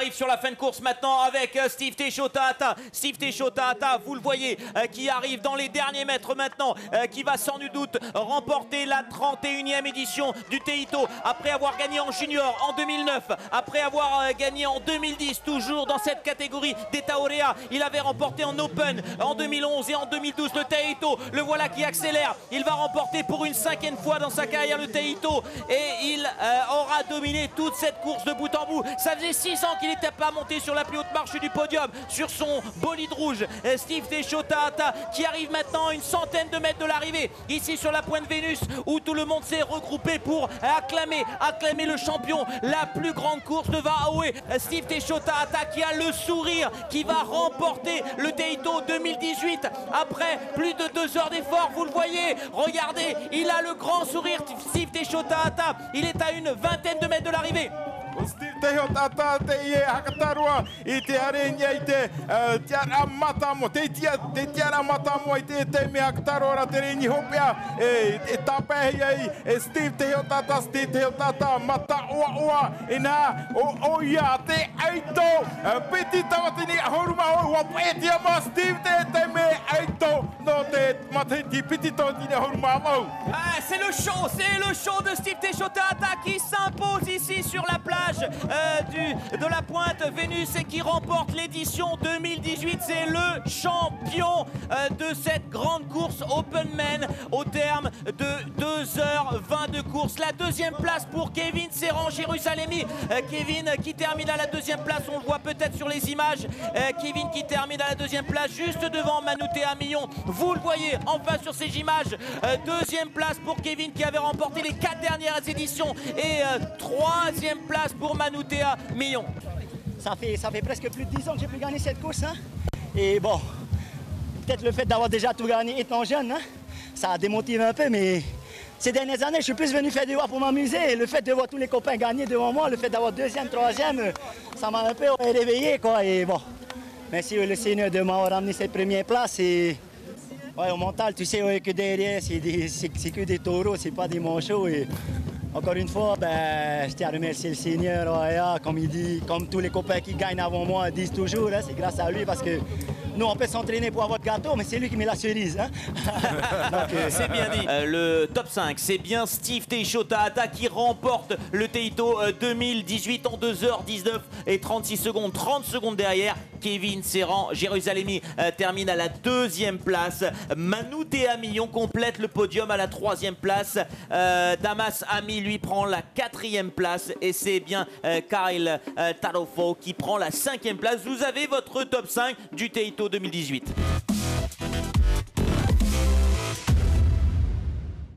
arrive sur la fin de course maintenant avec Steve Techotaata. Steve Techotaata, vous le voyez, qui arrive dans les derniers mètres maintenant, qui va sans nul doute remporter la 31e édition du Teito après avoir gagné en junior en 2009, après avoir gagné en 2010, toujours dans cette catégorie des Taorea. Il avait remporté en Open en 2011 et en 2012 le Teito. Le voilà qui accélère. Il va remporter pour une 5e fois dans sa carrière le Teito et il aura dominé toute cette course de bout en bout. Ça faisait 6 ans qu'il n'était pas monté sur la plus haute marche du podium, sur son bolide rouge. Steve Techotaata qui arrive maintenant à une centaine de mètres de l'arrivée, ici sur la pointe Vénus, où tout le monde s'est regroupé pour acclamer le champion, la plus grande course de Vahaoe. Steve Techotaata qui a le sourire, qui va remporter le Teito 2018 après plus de 2 heures d'effort. Vous le voyez, regardez, il a le grand sourire. Steve Techotaata, il est à une vingtaine de mètres de l'arrivée. Steve Techotaata te ie hakatarua I te areņa I te tiara matamo te tiara matamo I te me hakatarora te reņi hopea e tāpehia I Steve Techotaata mata oa ina o ia te aito piti tawatini horuma o petia ma Steve te me aito no te matiti piti tawatini horuma mau. C'est le show de Steve Techotaata qui s'impose ici sur la plage de la pointe Vénus et qui remporte l'édition 2018. C'est le champion de cette grande course Openman au terme de 2h20 de course. La deuxième place pour Kevin Serran Jérusalemi. Kevin qui termine à la deuxième place, on le voit peut-être sur les images. Kevin qui termine à la deuxième place juste devant Manoutea Millon. Vous le voyez enfin sur ces images. Deuxième place pour Kevin qui avait remporté les 4 dernières éditions et troisième place pour Manoutea Millon. Ça fait presque plus de 10 ans que j'ai pu gagner cette course. Hein? Et bon, peut-être le fait d'avoir déjà tout gagné étant jeune, hein? Ça a démotivé un peu, mais ces dernières années, je suis plus venu faire des voix pour m'amuser. Le fait de voir tous les copains gagner devant moi, le fait d'avoir deuxième, troisième, ça m'a un peu réveillé, quoi. Et bon, merci le Seigneur de m'avoir ramené cette première place. Et ouais, au mental, tu sais, ouais, que derrière, c'est que des taureaux, c'est pas des manchots. Et encore une fois, ben, je tiens à remercier le Seigneur, ouais, comme il dit, comme tous les copains qui gagnent avant moi disent toujours, hein, c'est grâce à lui parce que nous on peut s'entraîner pour avoir le gâteau, mais c'est lui qui met la cerise. Hein. C'est bien dit. Le top 5, c'est bien Steve Techotaata qui remporte le Teito 2018 en 2h19 et 36 secondes. 30 secondes derrière, Kevin Serran Jérusalemi termine à la deuxième place. Manoutea Millon complète le podium à la troisième place. Damas Ami lui prend la 4e place et c'est bien Kyle Tarofo qui prend la 5e place. Vous avez votre top 5 du Teito 2018.